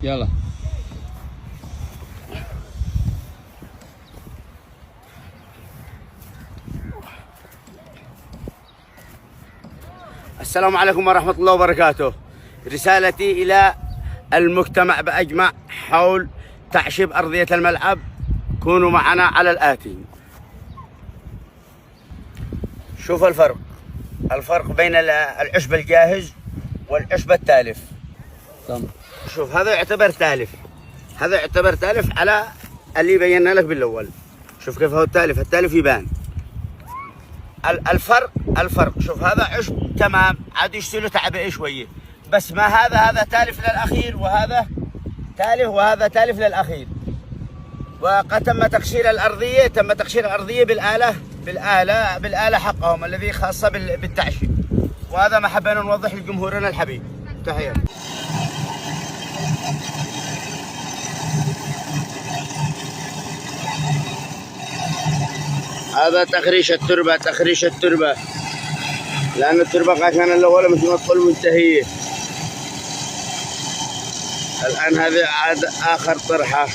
يلا. السلام عليكم ورحمة الله وبركاته. رسالتي إلى المجتمع بأجمع حول تعشيب أرضية الملعب، كونوا معنا على الآتي. شوف الفرق بين العشب الجاهز والعشب التالف. تمام. شوف هذا يعتبر تالف على اللي بينا لك بالأول. شوف كيف هو التالف يبان. الفرق شوف هذا عشب تمام، عاد يشتري تعبئة شوية، بس ما هذا تالف للأخير، وهذا تالف للأخير. وقد تم تقشير الأرضية بالآلة حقهم الذي خاصة بالتعشيب. وهذا ما حبينا نوضح لجمهورنا الحبيب. تحية. هذا تخريش التربة، لأن التربة كان الأول مثل ما تقول منتهية. الآن هذه عاد آخر طرحة.